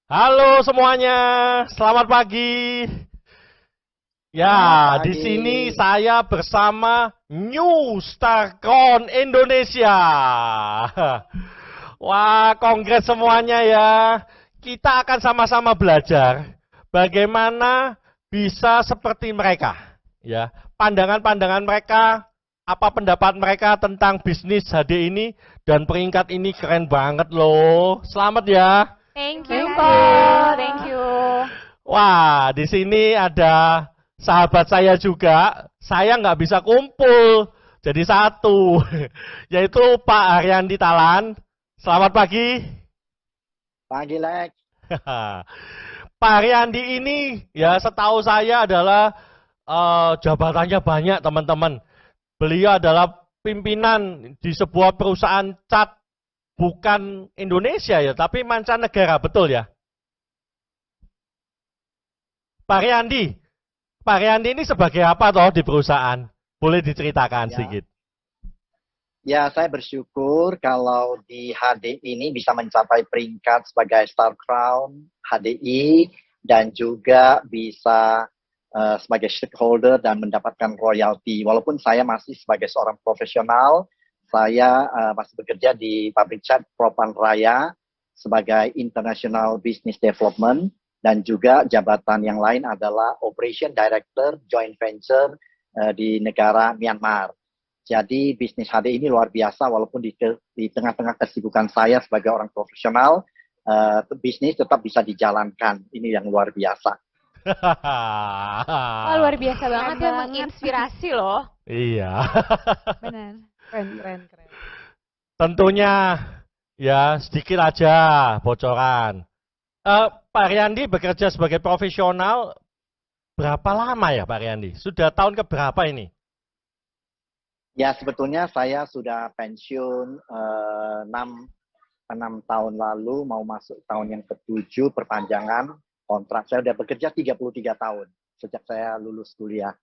Halo semuanya, selamat pagi. Selamat Ya, di pagi. sini saya bersama New Starcon Indonesia. Wah, kongres semuanya ya. Kita akan sama-sama belajar bagaimana bisa seperti mereka. Ya, pandangan-pandangan mereka, apa pendapat mereka tentang bisnis HD ini dan peringkat ini keren banget loh. Selamat ya. Thank you, Thank you. Ko. Thank you. Wah, di sini ada sahabat saya juga. Saya nggak bisa kumpul jadi satu, yaitu Pak Haryandi Talan. Selamat pagi. Pagi, Lex. Pak Haryandi ini ya setahu saya adalah jabatannya banyak teman-teman. Beliau adalah pimpinan di sebuah perusahaan cat bukan Indonesia ya, tapi mancanegara, betul ya? Pak Haryandi, Pak Riandi ini sebagai apa toh di perusahaan? Boleh diceritakan Ya, sedikit? ya, saya bersyukur kalau di HD ini bisa mencapai peringkat sebagai Star Crown HDI dan juga bisa sebagai stakeholder dan mendapatkan royalti. Walaupun saya masih sebagai seorang profesional, saya masih bekerja di pabrik cat Propan Raya sebagai International Business Development dan juga jabatan yang lain adalah Operation Director Joint Venture di negara Myanmar. Jadi bisnis HD ini luar biasa walaupun di tengah-tengah kesibukan saya sebagai orang profesional, bisnis tetap bisa dijalankan. Ini yang luar biasa. Wah, luar biasa banget Keren ya, banget. menginspirasi loh. Iya. Benar. Keren, keren, keren. Tentunya ya sedikit aja bocoran. Pak Riandi bekerja sebagai profesional berapa lama ya Pak Riandi? Sudah tahun ke berapa ini? Ya sebetulnya saya sudah pensiun 6 tahun lalu, mau masuk tahun yang ketujuh perpanjangan kontrak. Saya sudah bekerja 33 tahun sejak saya lulus kuliah.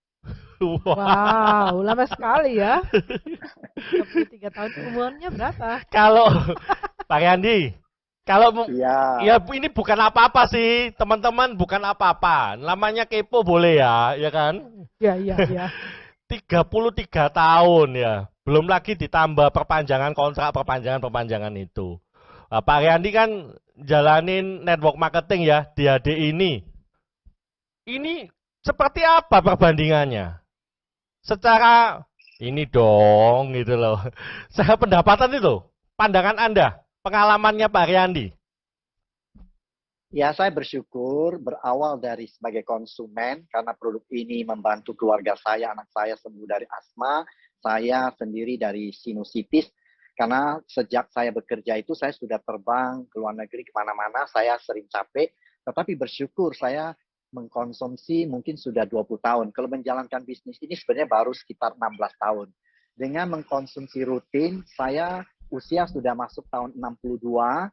Wah. Wow, lama sekali ya. 33 tahun umurnya berapa? Kalau Pak Riandi, kalau Iya, ya ini bukan apa-apa sih, teman-teman, bukan apa-apa. Namanya kepo boleh ya, ya kan? Ya, ya, ya. 33 tahun ya. Belum lagi ditambah perpanjangan kontrak, perpanjangan itu. Nah, Pak Riandi kan jalanin network marketing ya di HD ini. Ini seperti apa perbandingannya? Secara ini dong gitu loh. Saya pendapatan itu, pandangan Anda, pengalamannya Pak Riandi. ya saya bersyukur berawal dari sebagai konsumen karena produk ini membantu keluarga saya, anak saya sembuh dari asma, saya sendiri dari sinusitis. Karena sejak saya bekerja itu saya sudah terbang ke luar negeri kemana-mana, saya sering capek, tetapi bersyukur saya mengkonsumsi mungkin sudah 20 tahun. Kalau menjalankan bisnis ini sebenarnya baru sekitar 16 tahun. Dengan mengkonsumsi rutin, saya usia sudah masuk tahun 62,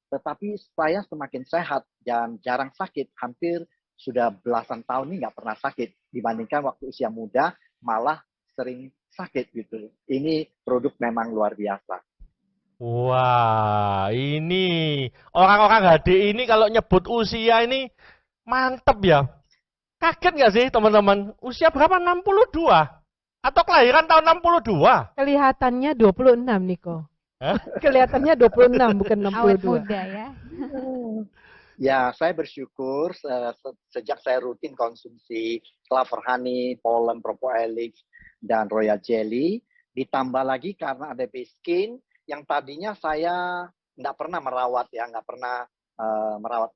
tetapi saya semakin sehat dan jarang sakit. Hampir sudah belasan tahun ini nggak pernah sakit. Dibandingkan waktu usia muda, malah sering sakit gitu. Ini produk memang luar biasa. Wah, ini orang-orang HD ini kalau nyebut usia ini mantep ya. Kaget nggak sih teman-teman? Usia berapa? 62? Atau kelahiran tahun 62? Kelihatannya 26, Niko. Hah? Kelihatannya 26, bukan Awet 62. muda ya. Ya, saya bersyukur sejak saya rutin konsumsi clover honey, pollen, propolis, dan royal jelly. Ditambah lagi karena ada base skin yang tadinya saya nggak pernah merawat ya, nggak pernah merawat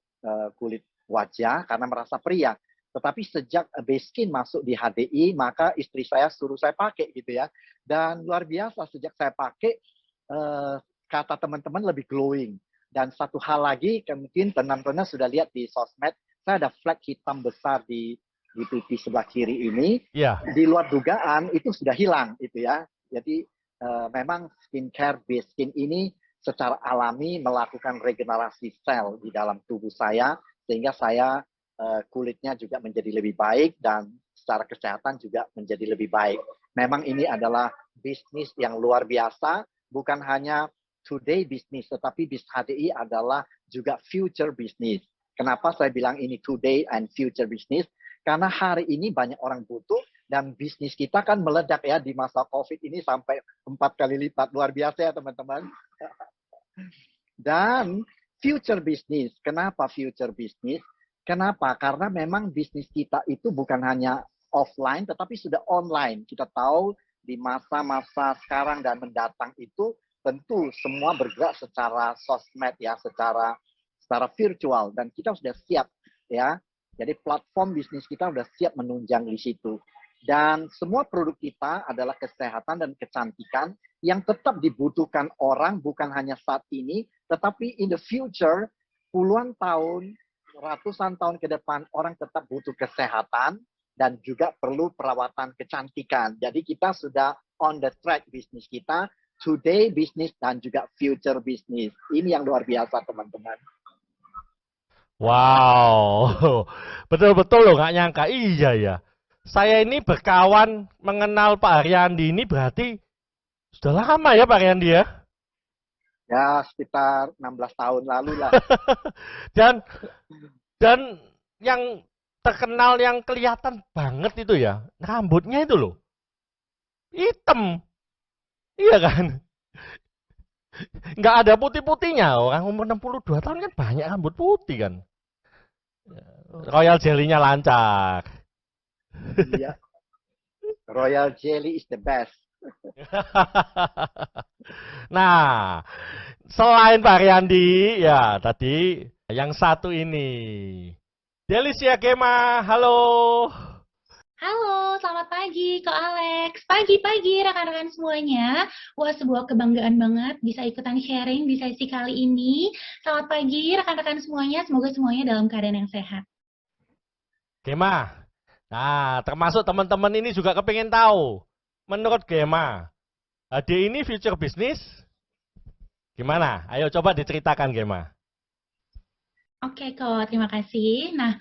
kulit wajah karena merasa pria. Tetapi sejak base skin masuk di HDI, maka istri saya suruh saya pakai gitu ya. Dan luar biasa sejak saya pakai, kata teman-teman lebih glowing. Dan satu hal lagi, mungkin teman-teman sudah lihat di sosmed, saya ada flek hitam besar di pipi sebelah kiri ini. Ya. Di luar dugaan itu sudah hilang, itu ya. Jadi memang skincare base skin ini secara alami melakukan regenerasi sel di dalam tubuh saya, sehingga saya kulitnya juga menjadi lebih baik dan secara kesehatan juga menjadi lebih baik. Memang ini adalah bisnis yang luar biasa, bukan hanya today business, tetapi bis HDI adalah juga future business. Kenapa saya bilang ini today and future business? Karena hari ini banyak orang butuh dan bisnis kita kan meledak ya di masa COVID ini sampai 4 kali lipat. Luar biasa ya teman-teman. Dan future business. Kenapa future business? Kenapa? Karena memang bisnis kita itu bukan hanya offline tetapi sudah online. Kita tahu di masa-masa sekarang dan mendatang itu tentu semua bergerak secara sosmed ya, secara virtual dan kita sudah siap ya. Jadi platform bisnis kita sudah siap menunjang di situ. Dan semua produk kita adalah kesehatan dan kecantikan yang tetap dibutuhkan orang bukan hanya saat ini, tetapi in the future, puluhan tahun, ratusan tahun ke depan, orang tetap butuh kesehatan dan juga perlu perawatan kecantikan. Jadi kita sudah on the track bisnis kita, today business dan juga future business. Ini yang luar biasa teman-teman. Wow, betul-betul loh nggak nyangka. Iya ya, saya ini berkawan mengenal Pak Haryandi ini berarti sudah lama ya Pak Haryandi ya? Ya sekitar 16 tahun lalu lah. dan yang terkenal yang kelihatan banget itu ya, rambutnya itu loh, hitam, iya kan? Nggak ada putih-putihnya, orang umur 62 tahun kan banyak rambut putih kan. Royal Jelly-nya lancar. Iya. Royal Jelly is the best. Nah, selain Pak Haryandi, ya tadi yang satu ini. Delicia Gema, halo. Halo, selamat pagi Kak Alex. Pagi-pagi rekan-rekan semuanya. Wah, sebuah kebanggaan banget bisa ikutan sharing di sesi kali ini. Selamat pagi rekan-rekan semuanya. Semoga semuanya dalam keadaan yang sehat. Gema. Nah, termasuk teman-teman ini juga kepengen tahu. Menurut Gema, HD ini future business gimana? Ayo coba diceritakan Gema. Oke kok, terima kasih. Nah,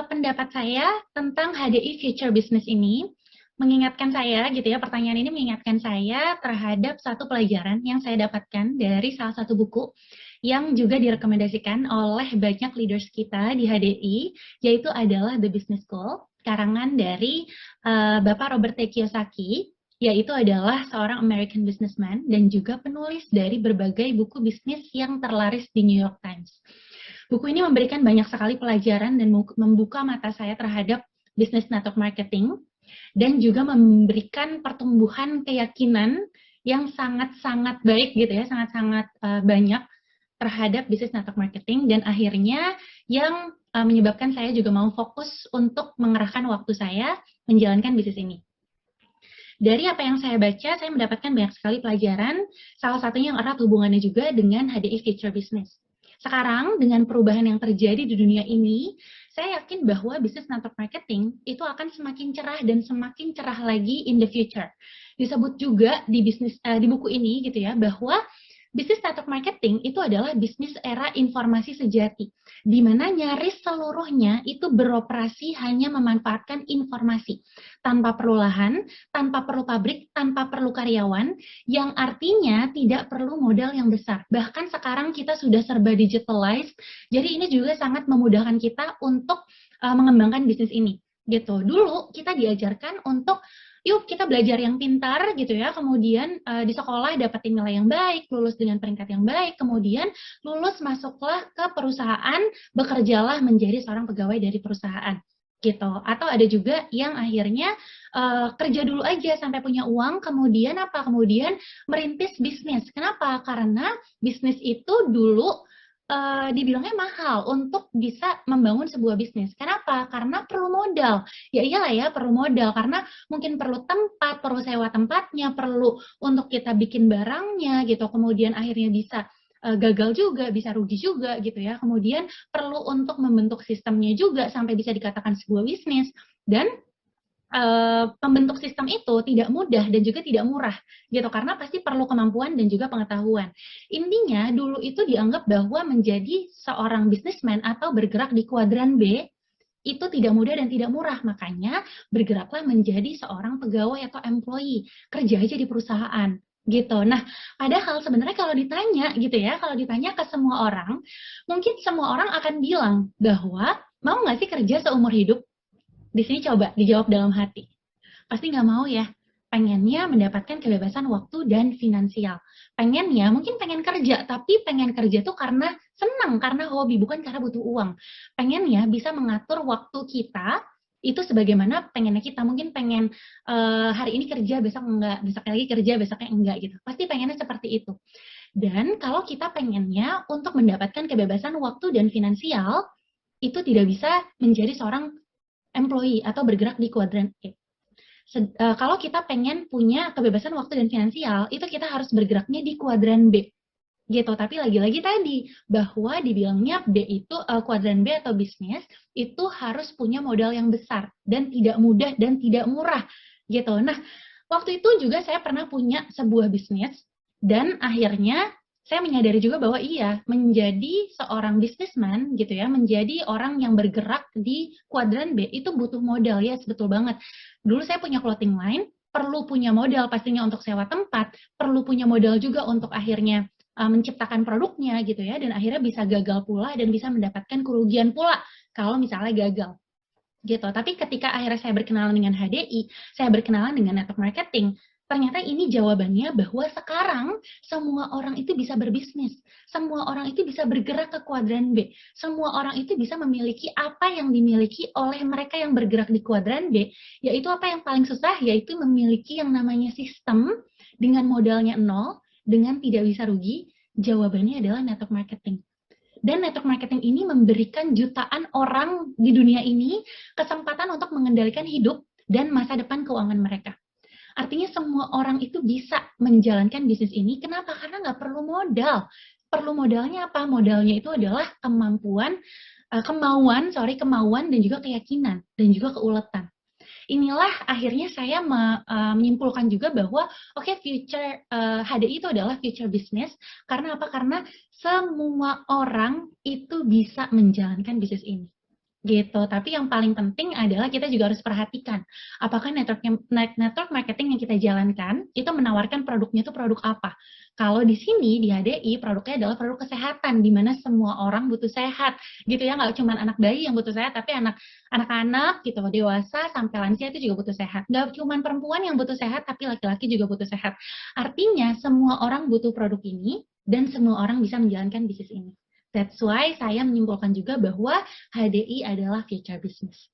pendapat saya tentang HDI Future Business ini mengingatkan saya gitu ya, pertanyaan ini mengingatkan saya terhadap satu pelajaran yang saya dapatkan dari salah satu buku yang juga direkomendasikan oleh banyak leaders kita di HDI, yaitu adalah The Business School, karangan dari Bapak Robert T. Kiyosaki, yaitu adalah seorang American businessman dan juga penulis dari berbagai buku bisnis yang terlaris di New York Times. Buku ini memberikan banyak sekali pelajaran dan membuka mata saya terhadap business network marketing dan juga memberikan pertumbuhan keyakinan yang sangat-sangat baik gitu ya, sangat-sangat banyak terhadap business network marketing dan akhirnya yang menyebabkan saya juga mau fokus untuk mengerahkan waktu saya menjalankan bisnis ini. Dari apa yang saya baca, saya mendapatkan banyak sekali pelajaran, salah satunya yang erat hubungannya juga dengan HDI Future Business. Sekarang, dengan perubahan yang terjadi di dunia ini, saya yakin bahwa bisnis network marketing itu akan semakin cerah dan semakin cerah lagi in the future. Disebut juga di buku ini gitu ya, bahwa bisnis network marketing itu adalah bisnis era informasi sejati, di mana nyaris seluruhnya itu beroperasi hanya memanfaatkan informasi, tanpa perlu lahan, tanpa perlu pabrik, tanpa perlu karyawan, yang artinya tidak perlu modal yang besar. Bahkan sekarang kita sudah serba digitalized, jadi ini juga sangat memudahkan kita untuk mengembangkan bisnis ini. Gitu. Dulu kita diajarkan untuk yuk kita belajar yang pintar gitu ya, kemudian di sekolah dapetin nilai yang baik, lulus dengan peringkat yang baik, kemudian lulus masuklah ke perusahaan, bekerjalah menjadi seorang pegawai dari perusahaan gitu. Atau ada juga yang akhirnya kerja dulu aja sampai punya uang, kemudian apa? Kemudian merintis bisnis. Kenapa? Karena bisnis itu dulu dibilangnya mahal untuk bisa membangun sebuah bisnis. Kenapa? Karena perlu modal. Ya iyalah ya, perlu modal. Karena mungkin perlu tempat, perlu sewa tempatnya, perlu untuk kita bikin barangnya gitu. Kemudian akhirnya bisa gagal juga, bisa rugi juga gitu ya. Kemudian perlu untuk membentuk sistemnya juga sampai bisa dikatakan sebuah bisnis. Dan pembentuk sistem itu tidak mudah dan juga tidak murah gitu, karena pasti perlu kemampuan dan juga pengetahuan. Intinya dulu itu dianggap bahwa menjadi seorang bisnismen atau bergerak di kuadran B itu tidak mudah dan tidak murah, makanya bergeraklah menjadi seorang pegawai atau employee, kerja aja di perusahaan gitu. Nah, padahal sebenarnya kalau ditanya gitu ya, kalau ditanya ke semua orang, mungkin semua orang akan bilang bahwa mau nggak sih kerja seumur hidup? Di sini coba dijawab dalam hati. Pasti nggak mau ya. Pengennya mendapatkan kebebasan waktu dan finansial. Pengennya, mungkin pengen kerja, tapi pengen kerja tuh karena senang, karena hobi, bukan karena butuh uang. Pengennya bisa mengatur waktu kita, itu sebagaimana pengennya kita. Mungkin pengen hari ini kerja, besok enggak, besok lagi kerja, besoknya enggak gitu. Pasti pengennya seperti itu. Dan kalau kita pengennya untuk mendapatkan kebebasan waktu dan finansial, itu tidak bisa menjadi seorang employee atau bergerak di kuadran E. Kalau kita pengen punya kebebasan waktu dan finansial, itu kita harus bergeraknya di kuadran B. Gitu. Tapi lagi-lagi tadi, bahwa dibilangnya B itu, kuadran B atau bisnis, itu harus punya modal yang besar, dan tidak mudah, dan tidak murah. Gitu. Nah, waktu itu juga saya pernah punya sebuah bisnis, dan akhirnya saya menyadari juga bahwa iya, menjadi seorang bisnisman gitu ya, menjadi orang yang bergerak di kuadran B itu butuh modal, ya betul banget. Dulu saya punya clothing line, perlu punya modal pastinya untuk sewa tempat, perlu punya modal juga untuk akhirnya menciptakan produknya gitu ya, dan akhirnya bisa gagal pula dan bisa mendapatkan kerugian pula kalau misalnya gagal. Gitu. Tapi ketika akhirnya saya berkenalan dengan HDI, saya berkenalan dengan network marketing, ternyata ini jawabannya bahwa sekarang semua orang itu bisa berbisnis, semua orang itu bisa bergerak ke kuadran B, semua orang itu bisa memiliki apa yang dimiliki oleh mereka yang bergerak di kuadran B, yaitu apa yang paling susah, yaitu memiliki yang namanya sistem dengan modalnya nol, dengan tidak bisa rugi. Jawabannya adalah network marketing. Dan network marketing ini memberikan jutaan orang di dunia ini kesempatan untuk mengendalikan hidup dan masa depan keuangan mereka. Artinya semua orang itu bisa menjalankan bisnis ini. Kenapa? Karena nggak perlu modal. Perlu modalnya apa? Modalnya itu adalah kemauan dan juga keyakinan dan juga keuletan. Inilah akhirnya saya menyimpulkan juga bahwa future HDI itu adalah future business. Karena apa? Karena semua orang itu bisa menjalankan bisnis ini. Gitu. Tapi yang paling penting adalah kita juga harus perhatikan apakah network marketing yang kita jalankan itu menawarkan produknya itu produk apa. Kalau di sini di HDI produknya adalah produk kesehatan, di mana semua orang butuh sehat gitu ya, nggak cuma anak bayi yang butuh sehat, tapi anak-anak gitu, dewasa sampai lansia itu juga butuh sehat. Nggak cuma perempuan yang butuh sehat, tapi laki-laki juga butuh sehat. Artinya semua orang butuh produk ini dan semua orang bisa menjalankan bisnis ini. That's why saya menyimpulkan juga bahwa HDI adalah future business.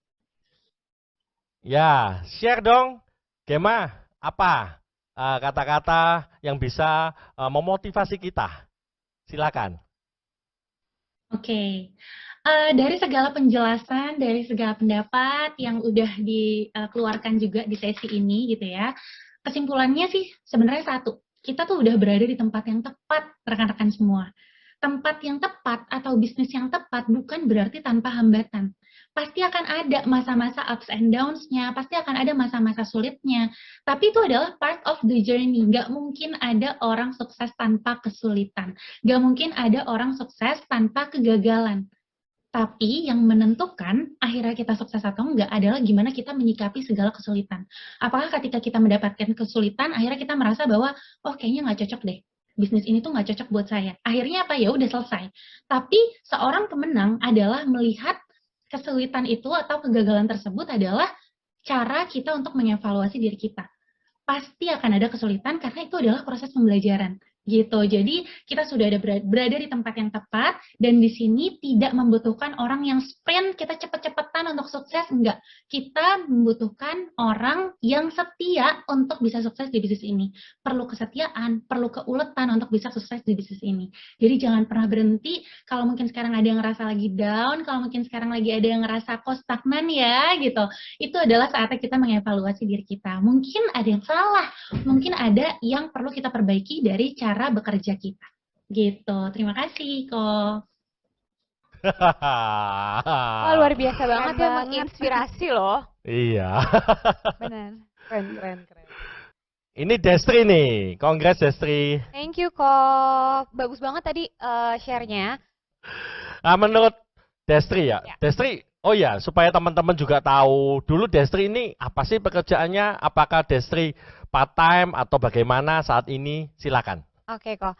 Ya, share dong, Gema, apa kata-kata yang bisa memotivasi kita? Silakan. Oke. Dari segala penjelasan, dari segala pendapat yang udah dikeluarkan juga di sesi ini gitu ya, kesimpulannya sih sebenarnya satu, kita tuh udah berada di tempat yang tepat, rekan-rekan semua. Tempat yang tepat atau bisnis yang tepat bukan berarti tanpa hambatan. Pasti akan ada masa-masa ups and downs-nya, pasti akan ada masa-masa sulitnya. Tapi itu adalah part of the journey. Nggak mungkin ada orang sukses tanpa kesulitan. Nggak mungkin ada orang sukses tanpa kegagalan. Tapi yang menentukan akhirnya kita sukses atau enggak adalah gimana kita menyikapi segala kesulitan. Apakah ketika kita mendapatkan kesulitan, akhirnya kita merasa bahwa, kayaknya nggak cocok deh. Bisnis ini tuh nggak cocok buat saya. Akhirnya apa? Ya udah selesai. Tapi seorang pemenang adalah melihat kesulitan itu atau kegagalan tersebut adalah cara kita untuk mengevaluasi diri kita. Pasti akan ada kesulitan karena itu adalah proses pembelajaran. Gitu. Jadi kita sudah berada di tempat yang tepat dan di sini tidak membutuhkan orang yang sprint kita cepet-cepetan untuk sukses, enggak. Kita membutuhkan orang yang setia untuk bisa sukses di bisnis ini. Perlu kesetiaan, perlu keuletan untuk bisa sukses di bisnis ini. Jadi jangan pernah berhenti. Kalau mungkin sekarang ada yang ngerasa lagi down, kalau mungkin sekarang lagi ada yang ngerasa kok stagnan ya gitu. Itu adalah saatnya kita mengevaluasi diri kita. Mungkin ada yang salah, mungkin ada yang perlu kita perbaiki dari cara bekerja kita. Gitu. Terima kasih, Ko. Wah, luar biasa banget ya, menginspirasi loh. Iya. Benar. Keren. Ini Destri nih, Kongres Destri. Thank you, Kok. Bagus banget tadi share-nya. Menurut Destri ya, Ya. Destri Oh ya, supaya teman-teman juga tahu dulu Destri ini apa sih pekerjaannya? Apakah Destri part time atau bagaimana saat ini? Silakan. Oke kok.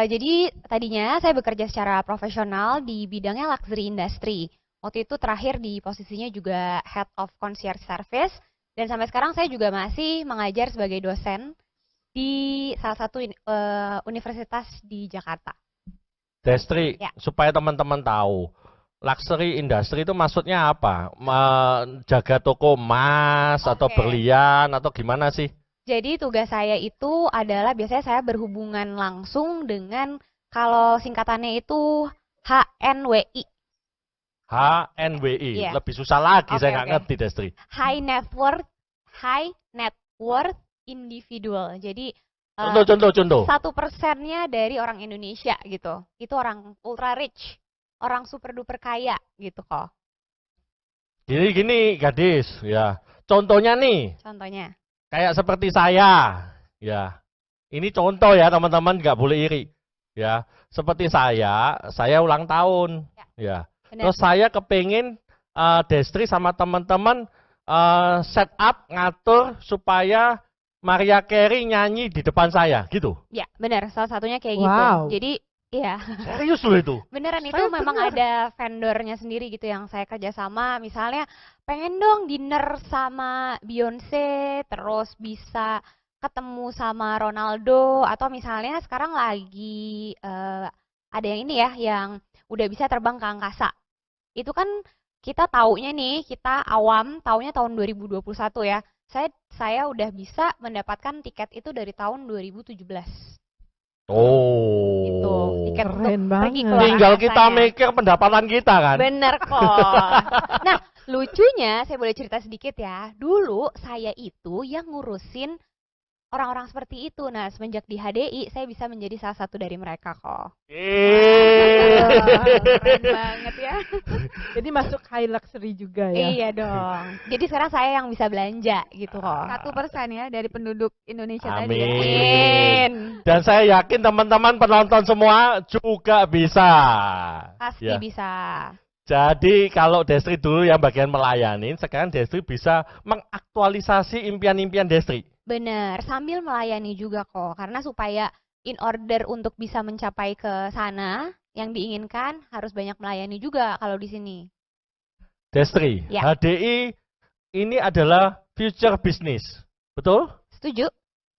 Jadi tadinya saya bekerja secara profesional di bidangnya luxury industry. Waktu itu terakhir di posisinya juga Head of Concierge Service. Dan sampai sekarang saya juga masih mengajar sebagai dosen di salah satu universitas di Jakarta. Destri, Ya. supaya teman-teman tahu, luxury industry itu maksudnya apa? Jaga toko emas atau Oke. berlian atau gimana sih? Jadi tugas saya itu adalah biasanya saya berhubungan langsung dengan kalau singkatannya itu HNWI. HNWI, Iya. lebih susah lagi, Oke, saya nggak oke. ngerti Destri. High net worth individual. Jadi Contoh. 1%-nya dari orang Indonesia gitu. Itu orang ultra rich, orang super duper kaya gitu kok. Gini gadis, ya. Contohnya nih, Contohnya. kayak seperti saya, ya. Ini contoh ya teman-teman, nggak boleh iri, ya. Seperti saya ulang tahun, ya. Benar. Terus saya kepingin Destri sama teman-teman set up ngatur supaya Maria Carey nyanyi di depan saya, gitu. Ya, benar. Salah satunya kayak Wow. gitu. Jadi, ya. Serius loh itu. Beneran itu Saya memang bener. ada vendornya sendiri gitu yang saya kerja sama. Misalnya pengen dong dinner sama Beyonce, terus bisa ketemu sama Ronaldo, atau misalnya sekarang lagi ada yang ini ya, yang udah bisa terbang ke angkasa. Itu kan kita taunya nih, kita awam, taunya tahun 2021 ya. Saya udah bisa mendapatkan tiket itu dari tahun 2017. Oh. Gitu. Tiket untuk Keren pergi banget. ke luar Tinggal kita angkasanya. mikir pendapatan kita kan. Bener kok. Nah, lucunya saya boleh cerita sedikit ya. Dulu saya itu yang ngurusin orang-orang seperti itu. Nah, semenjak di HDI, saya bisa menjadi salah satu dari mereka kok. Keren banget ya. Jadi masuk high luxury juga ya. Iya dong. Jadi sekarang saya yang bisa belanja gitu kok. 1% ya dari penduduk Indonesia tadi ya. Amin. Amin. Dan saya yakin teman-teman penonton semua juga bisa. Pasti Ya. bisa. Jadi kalau Destri dulu yang bagian melayani, sekarang Destri bisa mengaktualisasi impian-impian Destri. Bener, sambil melayani juga kok. Karena supaya in order untuk bisa mencapai ke sana yang diinginkan harus banyak melayani juga kalau di sini. Destri, Ya. HDI ini adalah future business. Betul? Setuju?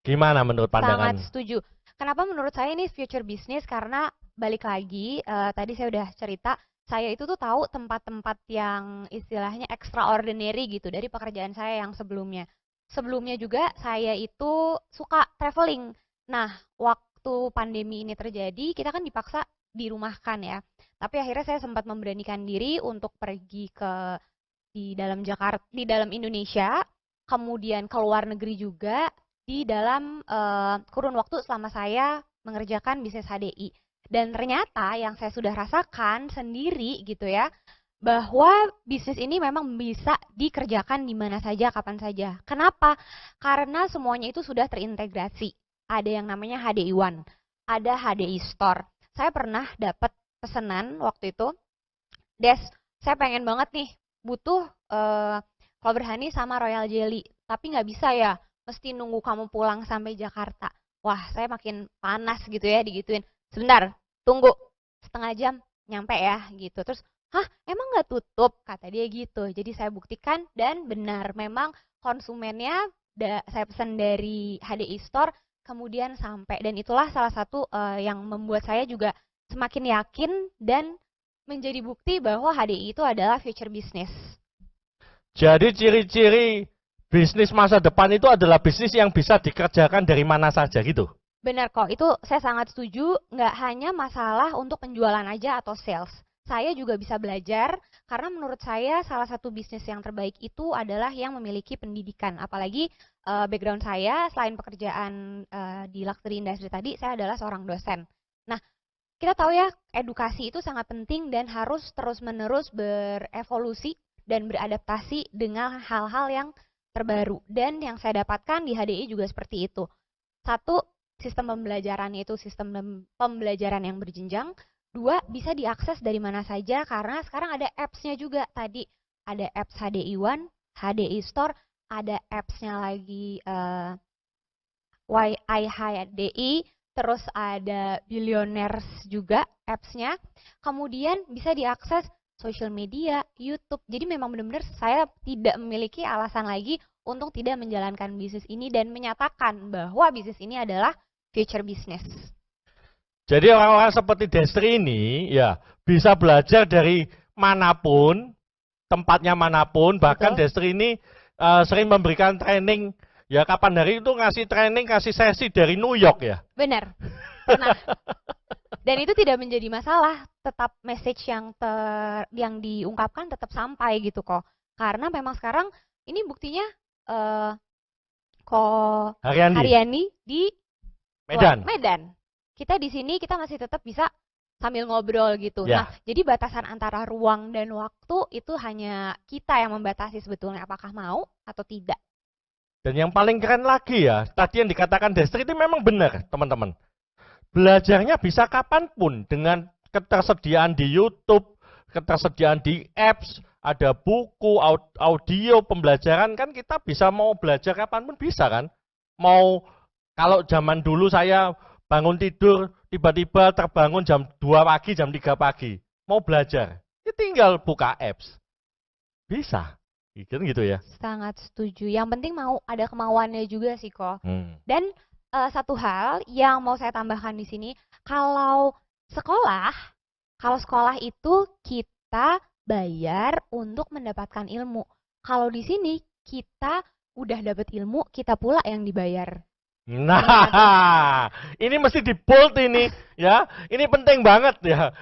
Gimana menurut Sangat pandangan? setuju. Kenapa menurut saya ini future business? Karena balik lagi, tadi saya udah cerita, saya itu tuh tahu tempat-tempat yang istilahnya extraordinary gitu dari pekerjaan saya yang sebelumnya. Sebelumnya juga saya itu suka traveling. Nah, waktu pandemi ini terjadi, kita kan dipaksa dirumahkan ya. Tapi akhirnya saya sempat memberanikan diri untuk pergi di dalam Jakarta, di dalam Indonesia, kemudian ke luar negeri juga di dalam kurun waktu selama saya mengerjakan bisnis HDI. Dan ternyata yang saya sudah rasakan sendiri gitu ya, bahwa bisnis ini memang bisa dikerjakan di mana saja, kapan saja. Kenapa? Karena semuanya itu sudah terintegrasi. Ada yang namanya HDI One, ada HDI Store. Saya pernah dapat pesanan waktu itu, Des, saya pengen banget nih, butuh Clover Honey sama Royal Jelly, tapi nggak bisa ya, mesti nunggu kamu pulang sampai Jakarta. Wah, saya makin panas gitu ya, digituin. Sebentar, tunggu setengah jam, nyampe ya, gitu. Terus, hah, emang nggak tutup? Kata dia gitu. Jadi saya buktikan dan benar, memang konsumennya saya pesan dari HDI Store, kemudian sampai. Dan itulah salah satu yang membuat saya juga semakin yakin dan menjadi bukti bahwa HDI itu adalah future business. Jadi ciri-ciri bisnis masa depan itu adalah bisnis yang bisa dikerjakan dari mana saja gitu. Benar kok, itu saya sangat setuju, nggak hanya masalah untuk penjualan aja atau sales. Saya juga bisa belajar, karena menurut saya salah satu bisnis yang terbaik itu adalah yang memiliki pendidikan. Apalagi background saya, selain pekerjaan di luxury industry tadi, saya adalah seorang dosen. Nah, kita tahu ya, edukasi itu sangat penting dan harus terus-menerus berevolusi dan beradaptasi dengan hal-hal yang terbaru. Dan yang saya dapatkan di HDI juga seperti itu. Satu, sistem pembelajarannya itu sistem pembelajaran yang berjenjang. Dua, bisa diakses dari mana saja karena sekarang ada apps-nya juga. Tadi ada apps HDI One, HDI Store, ada apps-nya lagi YIHDI, terus ada Billionaires juga apps-nya. Kemudian bisa diakses social media, YouTube. Jadi memang benar-benar saya tidak memiliki alasan lagi untuk tidak menjalankan bisnis ini dan menyatakan bahwa bisnis ini adalah future business. Jadi orang-orang seperti Destri ini ya bisa belajar dari manapun, tempatnya manapun. Bahkan Betul. Destri ini sering memberikan training. Ya kapan hari itu ngasih training, kasih sesi dari New York ya. Benar. Pernah. Dan itu tidak menjadi masalah, tetap message yang diungkapkan tetap sampai gitu kok. Karena memang sekarang ini buktinya Haryani di Medan. Medan. Kita di sini kita masih tetap bisa sambil ngobrol gitu. Ya. Nah, jadi batasan antara ruang dan waktu itu hanya kita yang membatasi sebetulnya apakah mau atau tidak. Dan yang paling keren lagi ya, tadi yang dikatakan Destri itu memang benar, teman-teman. Belajarnya bisa kapanpun dengan ketersediaan di YouTube, ketersediaan di apps, ada buku, audio, pembelajaran, kan kita bisa mau belajar kapanpun bisa kan. Mau, kalau zaman dulu saya bangun tidur, tiba-tiba terbangun jam 2 pagi, jam 3 pagi. Mau belajar, ya tinggal buka apps. Bisa. Gitu ya. Sangat setuju. Yang penting mau ada kemauannya juga sih kok. Dan satu hal yang mau saya tambahkan di sini, kalau sekolah itu kita bayar untuk mendapatkan ilmu. Kalau di sini kita udah dapat ilmu, kita pula yang dibayar. Nah, ini mesti di bold ini ya. Ini penting banget ya.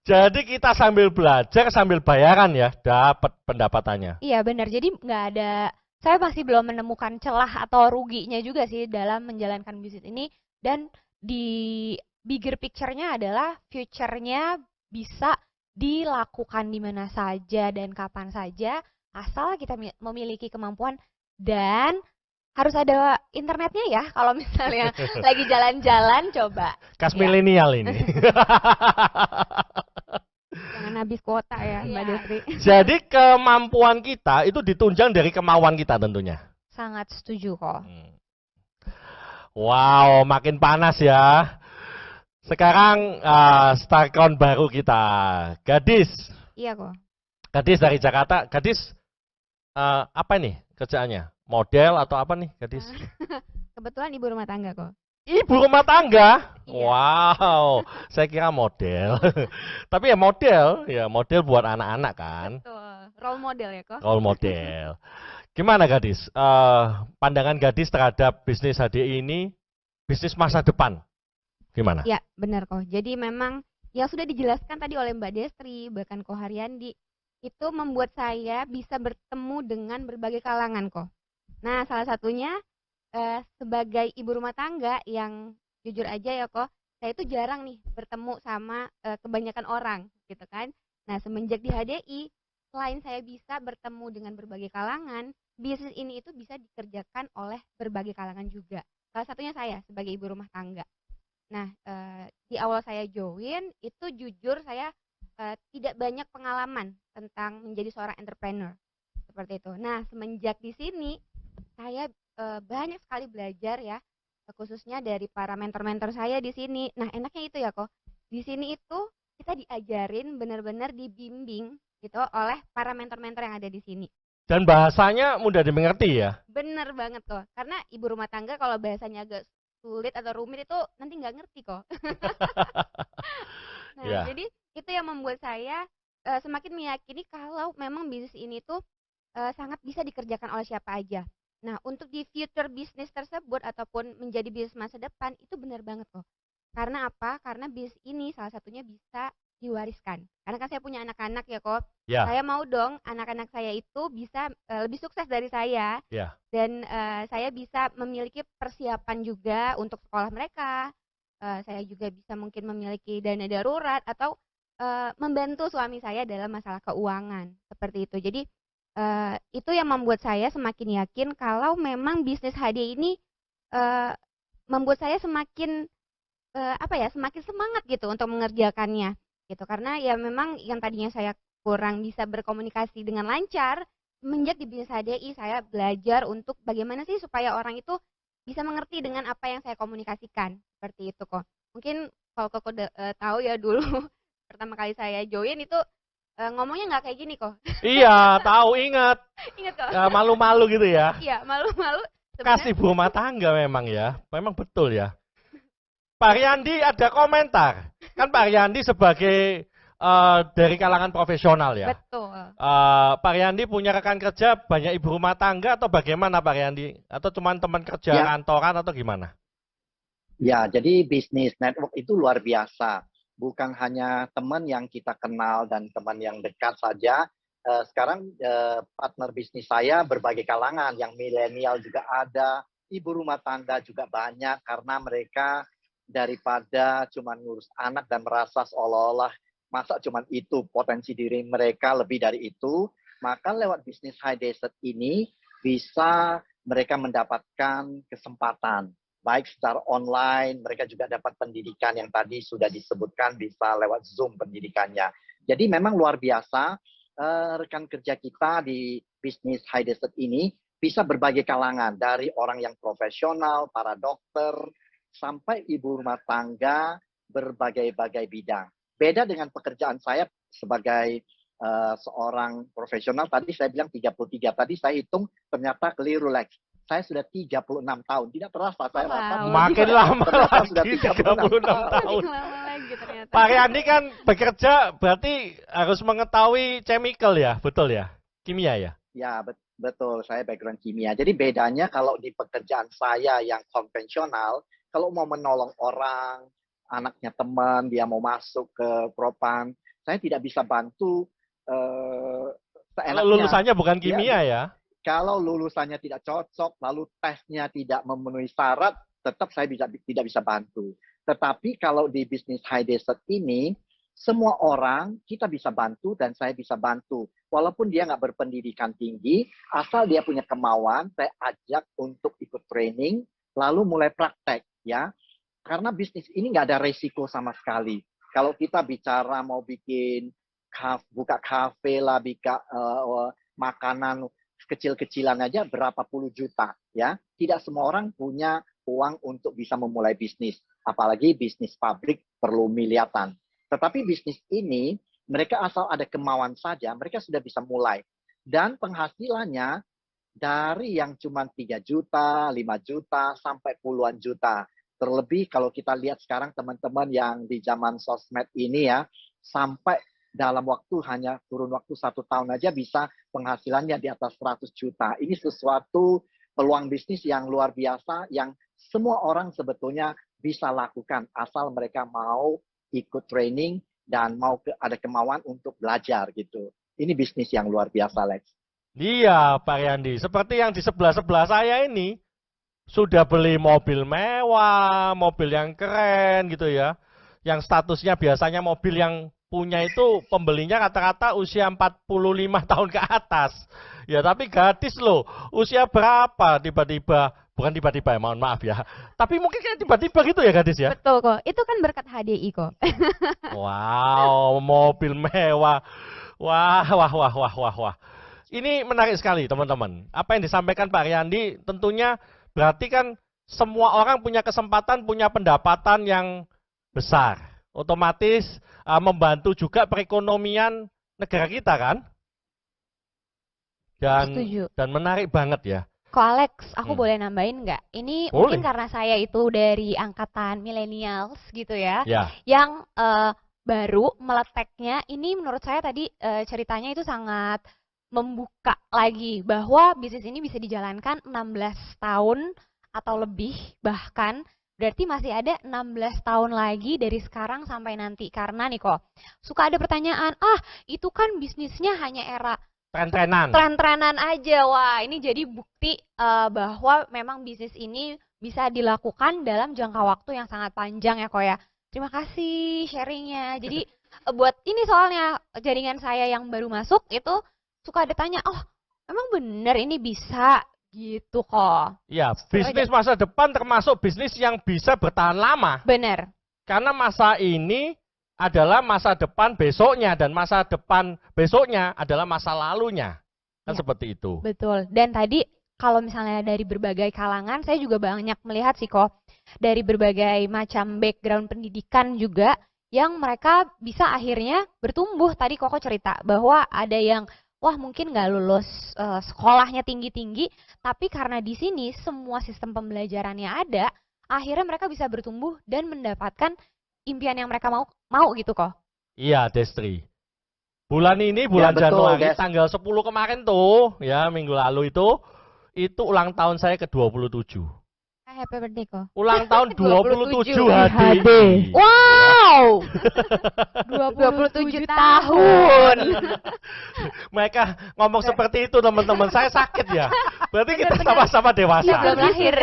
Jadi kita sambil belajar, sambil bayaran ya, dapat pendapatannya. Iya benar, jadi nggak ada, saya masih belum menemukan celah atau ruginya juga sih dalam menjalankan bisnis ini. Dan di bigger picture-nya adalah future-nya bisa dilakukan di mana saja dan kapan saja, asal kita memiliki kemampuan dan harus ada internetnya ya, kalau misalnya lagi jalan-jalan coba. Kas milenial ini. Jangan habis kuota ya, Mbak Destri. Jadi kemampuan kita itu ditunjang dari kemauan kita tentunya. Sangat setuju kok. Wow, makin panas ya. Sekarang Starcon baru kita. Gadis. Iya kok. Gadis dari Jakarta. Gadis apa nih kerjaannya? Model atau apa nih gadis? Kebetulan ibu rumah tangga kok. Ibu rumah tangga? Iya. Wow, saya kira model. Tapi ya model buat anak-anak kan. Betul. Role model ya kok. Role model. Gimana gadis? Pandangan gadis terhadap bisnis HDI ini, bisnis masa depan. Gimana? Ya, benar kok. Jadi memang yang sudah dijelaskan tadi oleh Mbak Destri, bahkan Ko Haryandi, itu membuat saya bisa bertemu dengan berbagai kalangan kok. Nah, salah satunya sebagai ibu rumah tangga yang jujur aja ya kok, saya itu jarang nih bertemu sama kebanyakan orang gitu kan. Nah, semenjak di HDI, selain saya bisa bertemu dengan berbagai kalangan, bisnis ini itu bisa dikerjakan oleh berbagai kalangan juga. Salah satunya saya sebagai ibu rumah tangga. Nah, di awal saya join itu jujur saya tidak banyak pengalaman tentang menjadi seorang entrepreneur seperti itu. Nah, semenjak di sini saya banyak sekali belajar ya, khususnya dari para mentor-mentor saya di sini. Nah, enaknya itu ya kok, di sini itu kita diajarin benar-benar dibimbing gitu oleh para mentor-mentor yang ada di sini. Dan bahasanya mudah dimengerti ya? Bener banget kok, karena ibu rumah tangga kalau bahasanya agak sulit atau rumit itu nanti nggak ngerti kok. Nah, Ya. jadi itu yang membuat saya semakin meyakini kalau memang bisnis ini tuh sangat bisa dikerjakan oleh siapa aja. Nah, untuk di future bisnis tersebut ataupun menjadi bisnis masa depan itu benar banget kok. Karena apa? Karena bisnis ini salah satunya bisa diwariskan. Karena kan saya punya anak-anak ya kok. Ya. Saya mau dong anak-anak saya itu bisa lebih sukses dari saya. Ya. Dan saya bisa memiliki persiapan juga untuk sekolah mereka. Saya juga bisa mungkin memiliki dana darurat atau membantu suami saya dalam masalah keuangan seperti itu. Jadi itu yang membuat saya semakin yakin kalau memang bisnis HD ini membuat saya semakin semakin semangat gitu untuk mengerjakannya. gitu. Karena ya memang yang tadinya saya kurang bisa berkomunikasi dengan lancar, semenjak di bisnis HDI saya belajar untuk bagaimana sih supaya orang itu bisa mengerti dengan apa yang saya komunikasikan. Seperti itu kok. Mungkin kalau Koko tahu ya dulu pertama kali saya join itu ngomongnya nggak kayak gini kok. Iya, tahu, ingat. Ingat kok? Ya, malu-malu gitu ya. Iya, malu-malu. Kasih ibu rumah tangga memang ya. Memang betul ya. Pak Riyandi ada komentar. Kan Pak Riyandi sebagai dari kalangan profesional ya. Betul. Pak Riyandi punya rekan kerja banyak ibu rumah tangga atau bagaimana Pak Riyandi? Atau cuma teman kerja Ya. kantoran atau gimana? Ya, jadi bisnis network itu luar biasa. Bukan hanya teman yang kita kenal dan teman yang dekat saja. Sekarang partner bisnis saya berbagai kalangan, yang milenial juga ada, ibu rumah tangga juga banyak, karena mereka daripada cuma ngurus anak dan merasa seolah-olah masa cuma itu potensi diri mereka, lebih dari itu, maka lewat bisnis High Desert ini bisa mereka mendapatkan kesempatan. Baik secara online, mereka juga dapat pendidikan yang tadi sudah disebutkan, bisa lewat Zoom pendidikannya. Jadi memang luar biasa, rekan kerja kita di bisnis High Desert ini bisa berbagai kalangan, dari orang yang profesional, para dokter, sampai ibu rumah tangga, berbagai-bagai bidang. Beda dengan pekerjaan saya sebagai seorang profesional, tadi saya bilang 33, tadi saya hitung ternyata keliru, Lex. Saya sudah 36 tahun, tidak terasa saya rasa. Makin lama Ternyata sudah lagi 36 36 tahun. Lama lagi ternyata. Pak Riyandi kan bekerja berarti harus mengetahui chemical ya, betul ya? Kimia ya? Ya, betul. Saya background kimia. Jadi bedanya kalau di pekerjaan saya yang konvensional, kalau mau menolong orang, anaknya teman, dia mau masuk ke propan, saya tidak bisa bantu seenaknya. Kalau lulusannya bukan kimia ya? Kalau lulusannya tidak cocok, lalu tesnya tidak memenuhi syarat, tetap saya tidak bisa bantu. Tetapi kalau di bisnis High Desert ini, semua orang kita bisa bantu dan saya bisa bantu. Walaupun dia nggak berpendidikan tinggi, asal dia punya kemauan, saya ajak untuk ikut training, lalu mulai praktek, ya. Karena bisnis ini nggak ada resiko sama sekali. Kalau kita bicara mau bikin buka kafe lah, buka makanan kecil-kecilan aja berapa puluh juta, ya. Tidak semua orang punya uang untuk bisa memulai bisnis, apalagi bisnis pabrik perlu miliaran. Tetapi bisnis ini mereka asal ada kemauan saja, mereka sudah bisa mulai. Dan penghasilannya dari yang cuma 3 juta, 5 juta, sampai puluhan juta. Terlebih kalau kita lihat sekarang teman-teman yang di zaman sosmed ini ya, sampai dalam waktu hanya kurun waktu 1 tahun aja bisa penghasilannya di atas 100 juta. Ini sesuatu peluang bisnis yang luar biasa yang semua orang sebetulnya bisa lakukan asal mereka mau ikut training dan mau ada kemauan untuk belajar gitu. Ini bisnis yang luar biasa, Lex. Iya, Pak Riyandi. Seperti yang di sebelah-sebelah saya ini, sudah beli mobil mewah, mobil yang keren gitu ya. Yang statusnya biasanya mobil yang punya itu pembelinya rata-rata usia 45 tahun ke atas. Ya, tapi gadis loh. Usia berapa tiba-tiba, bukan tiba-tiba ya, mohon maaf ya. Tapi mungkin kayak tiba-tiba gitu ya gadis ya. Betul kok. Itu kan berkat HDI kok. Wow, mobil mewah. Wah, wah, wah, wah, wah, wah. Ini menarik sekali teman-teman. Apa yang disampaikan Pak Riyandi tentunya berarti kan semua orang punya kesempatan, punya pendapatan yang besar. Otomatis membantu juga perekonomian negara kita kan? Setuju. Dan menarik banget ya. Ko Alex, aku boleh nambahin nggak? Ini Boleh. mungkin karena saya itu dari angkatan millennials gitu ya, Ya, yang baru meleteknya. Ini menurut saya tadi ceritanya itu sangat membuka lagi bahwa bisnis ini bisa dijalankan 16 tahun atau lebih bahkan. Berarti masih ada 16 tahun lagi dari sekarang sampai nanti. Karena nih kok, suka ada pertanyaan, itu kan bisnisnya hanya era tren-trenan. tren-trenan aja. Wah, ini jadi bukti bahwa memang bisnis ini bisa dilakukan dalam jangka waktu yang sangat panjang ya kok ya. Terima kasih sharingnya. Jadi buat ini soalnya jaringan saya yang baru masuk itu suka ada tanya, oh emang bener ini bisa? Gitu kok. Ya, bisnis masa depan termasuk bisnis yang bisa bertahan lama. Bener. Karena masa ini adalah masa depan besoknya dan masa depan besoknya adalah masa lalunya. Kan Ya. seperti itu. Betul. Dan tadi kalau misalnya dari berbagai kalangan, saya juga banyak melihat sih kok dari berbagai macam background pendidikan juga yang mereka bisa akhirnya bertumbuh. Tadi Koko cerita bahwa ada yang wah mungkin nggak lulus sekolahnya tinggi-tinggi, tapi karena di sini semua sistem pembelajarannya ada, akhirnya mereka bisa bertumbuh dan mendapatkan impian yang mereka mau gitu kok. Iya, Destri. Bulan ini, bulan betul, Januari, Des. tanggal 10 kemarin tuh, ya minggu lalu itu ulang tahun saya ke-27. Happy birthday kok. Ulang tahun 27 HD. HD. Wow, 27 tahun. Mereka ngomong seperti itu teman-teman, saya sakit ya. Berarti kita sama-sama dewasa. Kita belum lahir.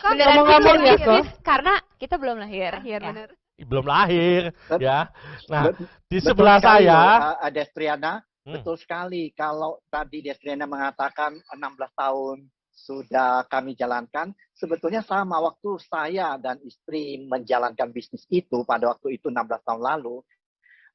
Beneran ngomong-ngomong ya, bisnis, karena kita belum lahir. Akhir Ya. bener. Belum lahir, ya. Nah, di Betul sebelah sekali saya, loh, Destriana. Hmm. Betul sekali. Kalau tadi Destriana mengatakan 16 tahun sudah kami jalankan, sebetulnya sama waktu saya dan istri menjalankan bisnis itu pada waktu itu 16 tahun lalu,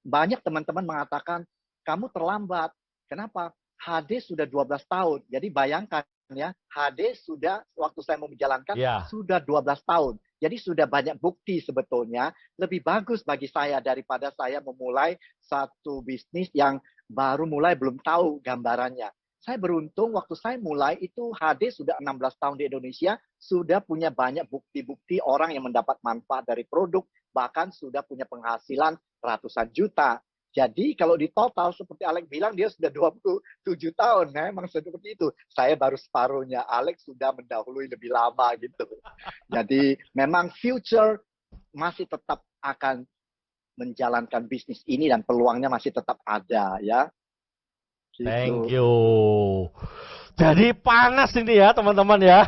banyak teman-teman mengatakan, kamu terlambat. Kenapa? HD sudah 12 tahun. Jadi bayangkan ya, HD sudah, waktu saya mau menjalankan, ya, sudah 12 tahun. Jadi sudah banyak bukti sebetulnya, lebih bagus bagi saya daripada saya memulai satu bisnis yang baru mulai belum tahu gambarannya. Saya beruntung waktu saya mulai itu HD sudah 16 tahun di Indonesia, sudah punya banyak bukti-bukti orang yang mendapat manfaat dari produk, bahkan sudah punya penghasilan ratusan juta. Jadi kalau di total seperti Alex bilang dia sudah 27 tahun, memang seperti itu. Saya baru separuhnya, Alex sudah mendahului lebih lama gitu. Jadi memang future masih tetap akan menjalankan bisnis ini dan peluangnya masih tetap ada ya. Gitu. thank you. Jadi panas ini ya teman-teman ya.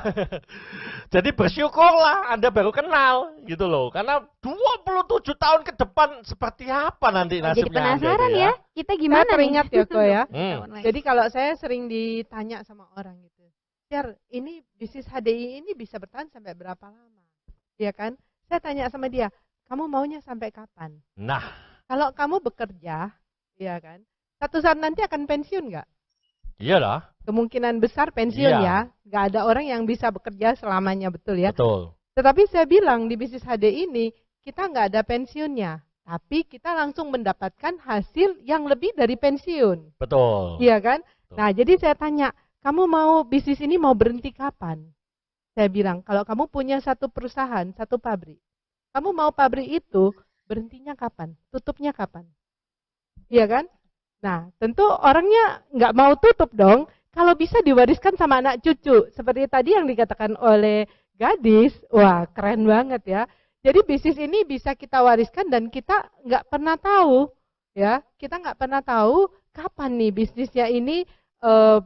Jadi bersyukurlah Anda baru kenal gitu loh. Karena 27 tahun ke depan seperti apa nanti Jadi nasibnya Anda penasaran itu ya, kita Saya gimana nih? teringat ya kok ya. Hmm. Jadi kalau saya sering ditanya sama orang gitu, Syar, ini bisnis HDI ini bisa bertahan sampai berapa lama? Ya kan? Saya tanya sama dia, kamu maunya sampai kapan? Nah, Kalau kamu bekerja, ya kan, satu saat nanti akan pensiun nggak? iyalah, Kemungkinan besar pensiun Iya. ya. Nggak ada orang yang bisa bekerja selamanya, betul ya. betul. Tetapi saya bilang di bisnis HD ini, kita nggak ada pensiunnya. Tapi kita langsung mendapatkan hasil yang lebih dari pensiun. Betul. Iya kan? Betul. Nah, jadi saya tanya, kamu mau bisnis ini mau berhenti kapan? Saya bilang, kalau kamu punya satu perusahaan, satu pabrik, kamu mau pabrik itu berhentinya kapan? Tutupnya kapan? Iya kan? Nah, tentu orangnya nggak mau tutup dong. Kalau bisa diwariskan sama anak cucu. Seperti tadi yang dikatakan oleh gadis, wah keren banget ya. Jadi bisnis ini bisa kita wariskan dan kita nggak pernah tahu. Ya, kita nggak pernah tahu kapan nih bisnisnya ini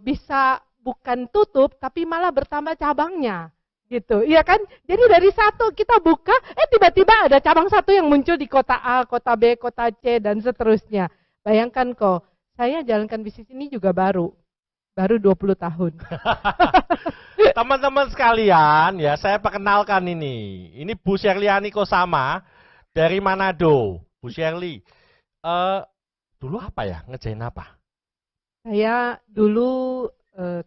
bisa bukan tutup, tapi malah bertambah cabangnya. Gitu, iya kan? Jadi dari satu kita buka, tiba-tiba ada cabang satu yang muncul di kota A, kota B, kota C, dan seterusnya. Bayangkan kok, saya jalankan bisnis ini juga baru 20 tahun. Teman-teman sekalian, ya saya perkenalkan ini. Ini Bu Sherliani Kosama dari Manado. Bu Sherly, dulu apa ya? Ngerjain apa? Saya dulu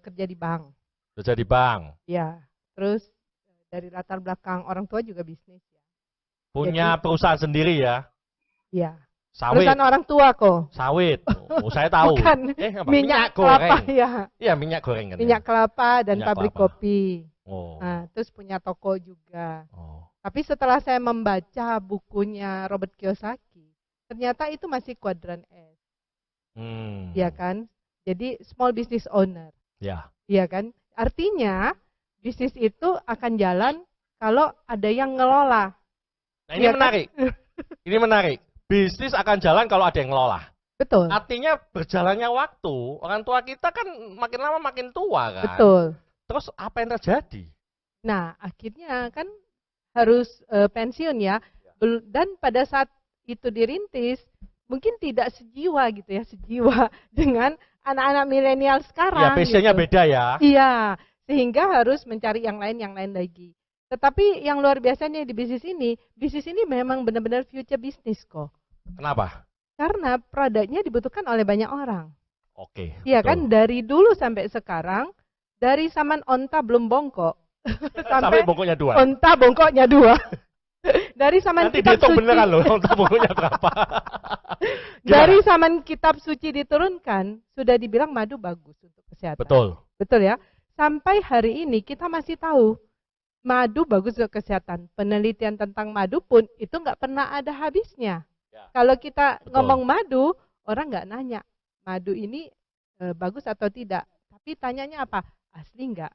kerja di bank, Kerja di bank. ya. Terus dari latar belakang orang tua juga bisnis ya. Punya perusahaan sendiri ya? Ya. Sawit. Perusahaan orang tua kok. Sawit. Oh, saya tahu. Bukan Apa? minyak goreng. kelapa ya. Iya, minyak goreng kan. ya? Minyak kelapa dan Minyak pabrik kelapa. kopi. Oh. Nah, terus punya toko juga. Oh. Tapi setelah saya membaca bukunya Robert Kiyosaki, ternyata itu masih kuadran S, ya kan? Jadi small business owner, Ya. ya kan? Artinya bisnis itu akan jalan kalau ada yang ngelola. Nah, ini Iya kan? menarik. Ini menarik. Bisnis akan jalan kalau ada yang ngelola. Betul, Artinya berjalannya waktu, orang tua kita kan makin lama makin tua kan. betul. Terus apa yang terjadi? Nah, akhirnya kan harus pensiun ya. Dan pada saat itu dirintis, mungkin tidak sejiwa gitu ya, sejiwa dengan anak-anak milenial Ya, sekarang. passionnya gitu. beda ya. Iya, sehingga harus mencari yang lain lagi. Tetapi yang luar biasanya di bisnis ini memang benar-benar future business kok. Kenapa? Karena produknya dibutuhkan oleh banyak orang. Oke, Iya betul. kan, dari dulu sampai sekarang, dari zaman onta belum bongkok, Sampai sampai bongkoknya 2. onta bongkoknya 2. Dari zaman Nanti kitab dihitung suci, beneran loh, untuk bongkoknya berapa. dari Gimana? zaman kitab suci diturunkan, sudah dibilang madu bagus untuk kesehatan. Betul. Betul ya? Sampai hari ini kita masih tahu madu bagus untuk kesehatan. Penelitian tentang madu pun itu nggak pernah ada habisnya. Ya. Kalau kita Betul. ngomong madu, orang nggak nanya madu ini bagus atau tidak. Tapi tanyanya apa? Asli nggak?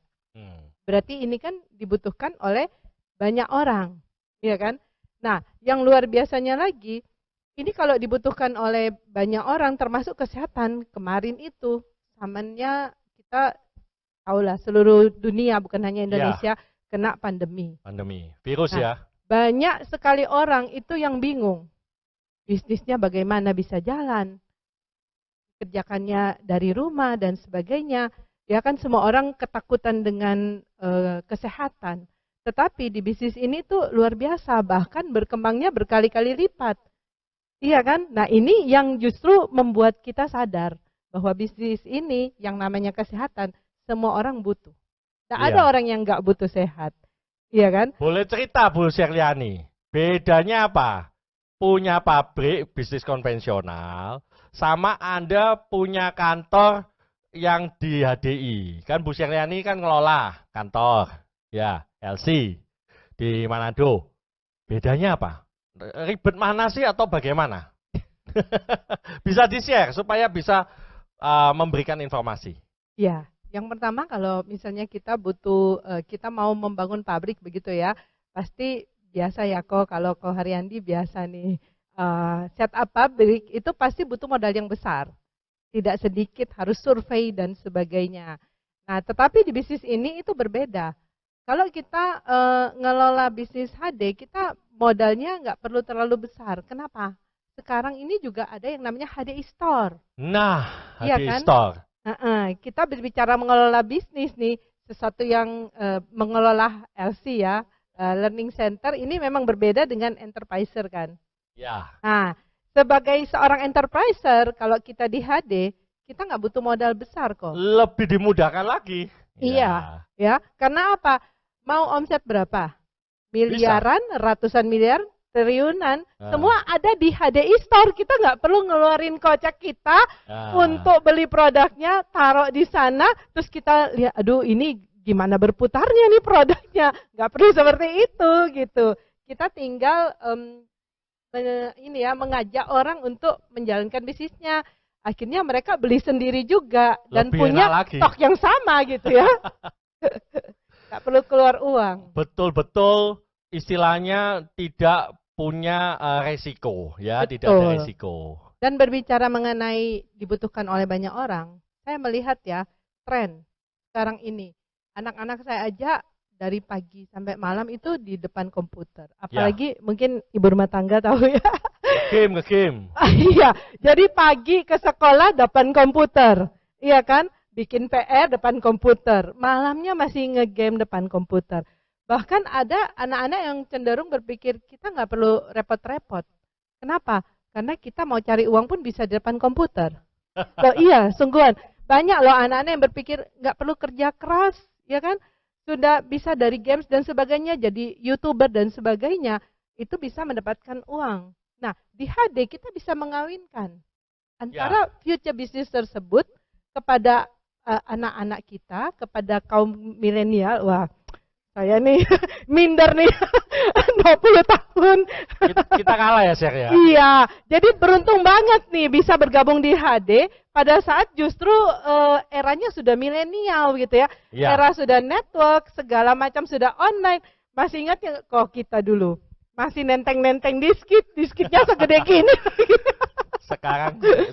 Berarti ini kan dibutuhkan oleh banyak orang, ya kan? Nah, yang luar biasanya lagi, ini kalau dibutuhkan oleh banyak orang, termasuk kesehatan, kemarin itu zamannya kita tahulah seluruh dunia, bukan hanya Indonesia, kena pandemi. Pandemi, virus Nah, ya. Banyak sekali orang itu yang bingung, bisnisnya bagaimana bisa jalan, kerjakannya dari rumah dan sebagainya. Ya kan semua orang ketakutan dengan kesehatan. Tetapi di bisnis ini tuh luar biasa, bahkan berkembangnya berkali-kali lipat. Iya kan? Nah ini yang justru membuat kita sadar bahwa bisnis ini yang namanya kesehatan, semua orang butuh. Tidak Iya. ada orang yang nggak butuh sehat. Iya kan? Boleh cerita Bu Sherliani, bedanya apa? Punya pabrik bisnis konvensional sama Anda punya kantor yang di HDI. Kan Bu Sherliani kan ngelola kantor, ya, LC di Manado. Bedanya apa? Ribet mana sih atau bagaimana? Bisa di-share supaya bisa memberikan informasi. Ya, yang pertama kalau misalnya kita butuh, kita mau membangun pabrik begitu ya, pasti biasa ya kok, kalau Ko Haryandi biasa nih, setup pabrik itu pasti butuh modal yang besar. Tidak sedikit, harus survei dan sebagainya. Nah, tetapi di bisnis ini itu berbeda. Kalau kita ngelola bisnis HD, kita modalnya nggak perlu terlalu besar. Kenapa? Sekarang ini juga ada yang namanya HDI Store. Nah, Iya HDI kan? Store. Kita berbicara mengelola bisnis nih, sesuatu yang mengelola LC ya, Learning Center, ini memang berbeda dengan enterpriser kan. Ya. Nah, sebagai seorang enterpriser, kalau kita di HD, kita nggak butuh modal besar kok. Lebih dimudahkan lagi. Iya, ya. Karena apa? Mau omset berapa? Miliaran, ratusan miliar, triliunan, semua ada di HDI Store. Kita nggak perlu ngeluarin kocek kita untuk beli produknya, taruh di sana, terus kita lihat, aduh ini gimana berputarnya nih produknya. Nggak perlu seperti itu gitu. Kita tinggal mengajak orang untuk menjalankan bisnisnya. Akhirnya mereka beli sendiri juga dan Lebih punya enak lagi. stok yang sama gitu ya. Nggak perlu keluar uang. Betul-betul istilahnya tidak punya resiko, ya, Betul. tidak ada resiko. Dan berbicara mengenai dibutuhkan oleh banyak orang, saya melihat ya tren sekarang ini. Anak-anak saya aja dari pagi sampai malam itu di depan komputer. Apalagi mungkin ibu rumah tangga tahu ya. Game. Iya, jadi pagi ke sekolah depan komputer. Iya kan? Bikin PR depan komputer. Malamnya masih ngegame depan komputer. Bahkan ada anak-anak yang cenderung berpikir kita nggak perlu repot-repot. Kenapa? Karena kita mau cari uang pun bisa di depan komputer. Loh, iya, sungguhan. Banyak loh anak-anak yang berpikir nggak perlu kerja keras, ya kan? Sudah bisa dari games dan sebagainya, jadi YouTuber dan sebagainya, itu bisa mendapatkan uang. Nah, di HD kita bisa mengawinkan antara future business tersebut kepada anak-anak kita, kepada kaum milenial. Wah, saya nih minder nih 20 tahun. Kita kalah ya, Sher ya. Iya, jadi beruntung banget nih bisa bergabung di HD pada saat justru eranya sudah milenial gitu ya. Era sudah network, segala macam sudah online. Masih ingat ya kok kita dulu masih nenteng-nenteng diskitnya segede gini.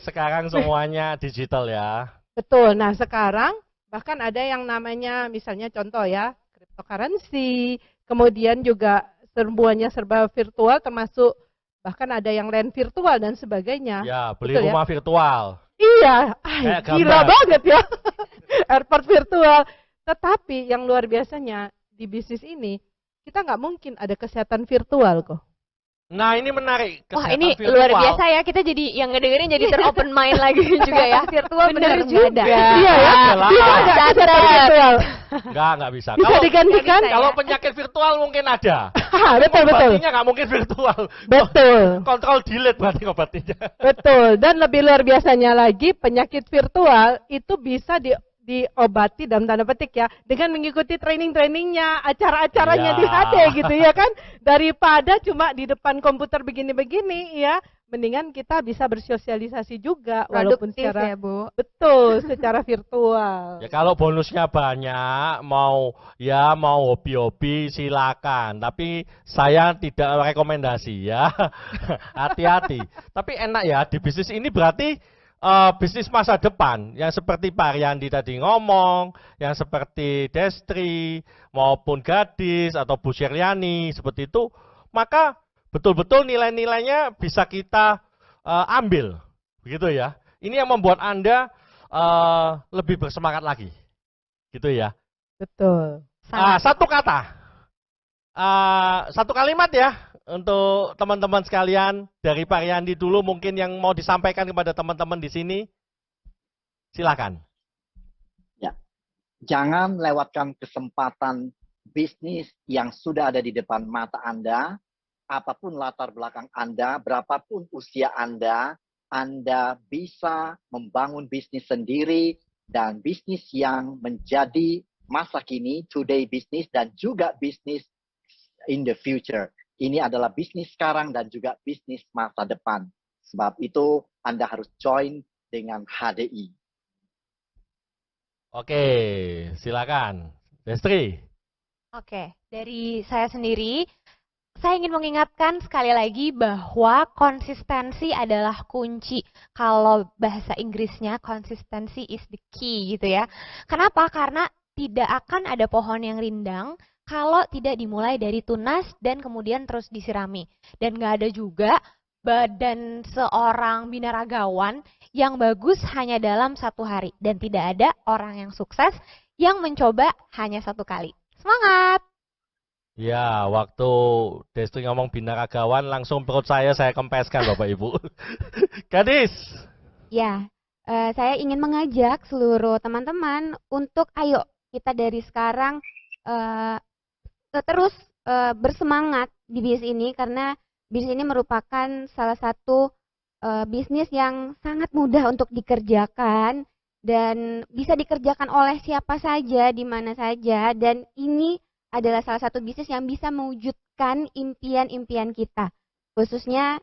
Sekarang semuanya digital ya. Betul. Nah, sekarang bahkan ada yang namanya misalnya contoh ya, cryptocurrency, kemudian juga semuanya serba virtual termasuk bahkan ada yang land virtual dan sebagainya. Ya, beli betul rumah virtual. Iya, gila gambar. banget ya. Airport virtual. Tetapi yang luar biasanya di bisnis ini, kita nggak mungkin ada kesehatan virtual kok. Nah, ini menarik. Wah, Kesehatan ini virtual. luar biasa ya. Kita jadi yang ngedengerin jadi teropen mind lagi juga ya. Virtual Bener bener juga. nggak ada. Iya ya. Adalah. Bisa nggak kesehatan virtual? Nggak bisa. Bisa Kalau digantikan? bisa. kalau ya. penyakit virtual mungkin ada. Betul betul. Obatnya nggak mungkin virtual. Betul. Kontrol delete berarti obatnya. Betul, dan lebih luar biasanya lagi penyakit virtual itu bisa diobati dalam tanda petik ya dengan mengikuti training-trainingnya, acara-acaranya di Ya. HD gitu ya kan, daripada cuma di depan komputer begini-begini ya, mendingan kita bisa bersosialisasi juga walaupun Produktif secara ya, Bu. betul secara virtual. Ya kalau bonusnya banyak, mau hobi-hobi silakan. Tapi saya tidak rekomendasi ya. Hati-hati. Tapi enak ya di bisnis ini berarti bisnis masa depan yang seperti Pak Riyandi tadi ngomong, yang seperti Destri maupun Gadis atau Bu Sherliani seperti itu, maka betul-betul nilai-nilainya bisa kita ambil, begitu ya. Ini yang membuat Anda lebih bersemangat lagi, gitu ya. Betul. Satu kata, satu kalimat ya untuk teman-teman sekalian dari Pak Riyandi dulu mungkin yang mau disampaikan kepada teman-teman di sini, silakan. Jangan lewatkan kesempatan bisnis yang sudah ada di depan mata Anda, apapun latar belakang Anda, berapapun usia Anda bisa membangun bisnis sendiri dan bisnis yang menjadi masa kini, today business, dan juga bisnis in the future. Ini adalah bisnis sekarang dan juga bisnis masa depan. Sebab itu Anda harus join dengan HDI. Oke, silakan. Destri. Oke, dari saya sendiri, saya ingin mengingatkan sekali lagi bahwa konsistensi adalah kunci. Kalau bahasa Inggrisnya, konsistensi is the key gitu ya. Kenapa? Karena tidak akan ada pohon yang rindang kalau tidak dimulai dari tunas dan kemudian terus disirami. Dan nggak ada juga badan seorang binaragawan yang bagus hanya dalam 1 hari. Dan tidak ada orang yang sukses yang mencoba hanya 1 kali. Semangat! Ya, waktu Destri ngomong binaragawan, langsung perut saya kempeskan Bapak Ibu. Gadis. Ya, saya ingin mengajak seluruh teman-teman untuk ayo kita dari sekarang terus bersemangat di bisnis ini karena bisnis ini merupakan salah satu bisnis yang sangat mudah untuk dikerjakan dan bisa dikerjakan oleh siapa saja, di mana saja, dan ini adalah salah satu bisnis yang bisa mewujudkan impian-impian kita. Khususnya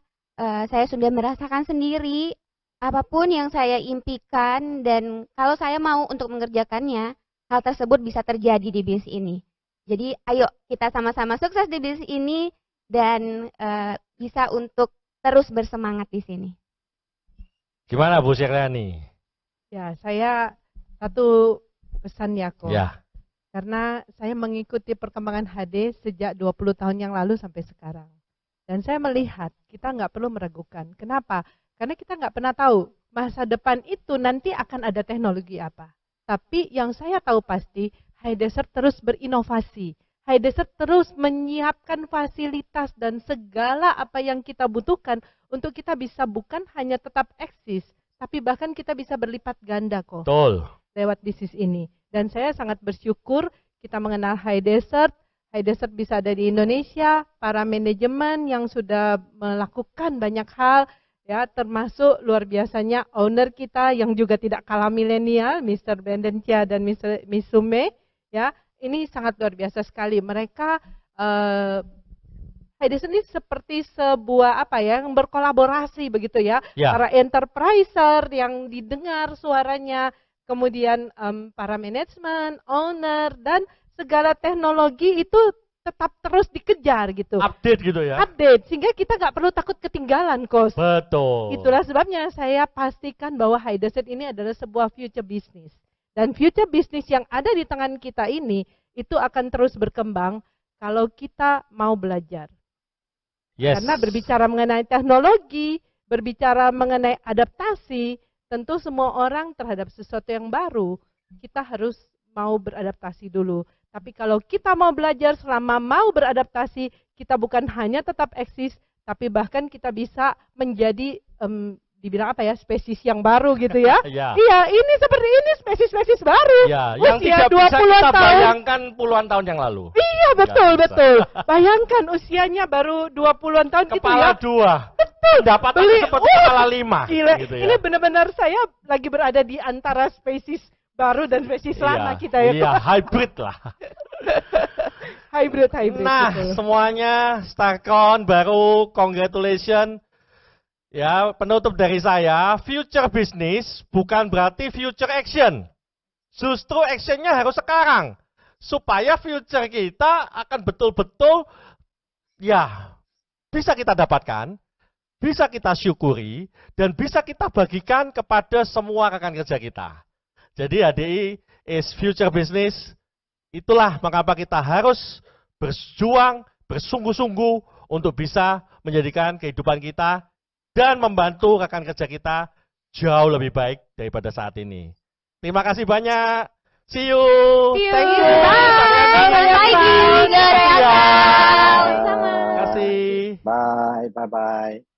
saya sudah merasakan sendiri apapun yang saya impikan dan kalau saya mau untuk mengerjakannya, hal tersebut bisa terjadi di bisnis ini. Jadi ayo kita sama-sama sukses di bisnis ini dan bisa untuk terus bersemangat di sini. Gimana Bu Sherliani? Ya, saya satu pesan ya kok. Ya. Karena saya mengikuti perkembangan HD sejak 20 tahun yang lalu sampai sekarang. Dan saya melihat kita nggak perlu meragukan. Kenapa? Karena kita nggak pernah tahu masa depan itu nanti akan ada teknologi apa. Tapi yang saya tahu pasti, High Desert terus berinovasi. High Desert terus menyiapkan fasilitas dan segala apa yang kita butuhkan untuk kita bisa bukan hanya tetap eksis, tapi bahkan kita bisa berlipat ganda kok. Betul. Lewat bisnis ini. Dan saya sangat bersyukur kita mengenal High Desert. High Desert bisa ada di Indonesia, para manajemen yang sudah melakukan banyak hal, ya termasuk luar biasanya owner kita yang juga tidak kalah milenial, Mr. Brandon Chia dan Miss Sume, ya ini sangat luar biasa sekali. Mereka High Desert ini seperti sebuah apa ya, yang berkolaborasi begitu ya, para enterpriser yang didengar suaranya, kemudian para manajemen, owner dan segala teknologi itu tetap terus dikejar gitu. Update gitu ya. Update, sehingga kita nggak perlu takut ketinggalan, Kos. Betul. Itulah sebabnya saya pastikan bahwa High Desert ini adalah sebuah future business. Dan future business yang ada di tangan kita ini, itu akan terus berkembang kalau kita mau belajar. Yes. Karena berbicara mengenai teknologi, berbicara mengenai adaptasi, tentu semua orang terhadap sesuatu yang baru, kita harus mau beradaptasi dulu. Tapi kalau kita mau belajar selama mau beradaptasi, kita bukan hanya tetap eksis, tapi bahkan kita bisa menjadi dibilang apa ya, spesies yang baru gitu ya. Ya. Iya, ini seperti ini spesies-spesies baru. Ya, yang Usia tidak bisa 20 kita tahun. bayangkan puluhan tahun yang lalu. Iya, betul, bisa. betul. Bayangkan usianya baru 20-an tahun gitu Kepala ya. 2. Betul. Pendapatan Beli- seperti kepala 5. Gila, Gitu ya. ini benar-benar saya lagi berada di antara spesies baru dan spesies lama Iya, kita ya. Iya, hybrid lah. Hybrid, Nah, betul. semuanya Starcon baru, congratulations. Ya, penutup dari saya, future business bukan berarti future action. Justru actionnya harus sekarang. Supaya future kita akan betul-betul, ya, bisa kita dapatkan, bisa kita syukuri, dan bisa kita bagikan kepada semua rekan kerja kita. Jadi HDI is future business. Itulah mengapa kita harus berjuang, bersungguh-sungguh untuk bisa menjadikan kehidupan kita dan membantu rekan kerja kita jauh lebih baik daripada saat ini. Terima kasih banyak. See you. See you. Thank you. Bye. Selamat pagi. Terima Sama-sama. kasih. Bye, bye-bye.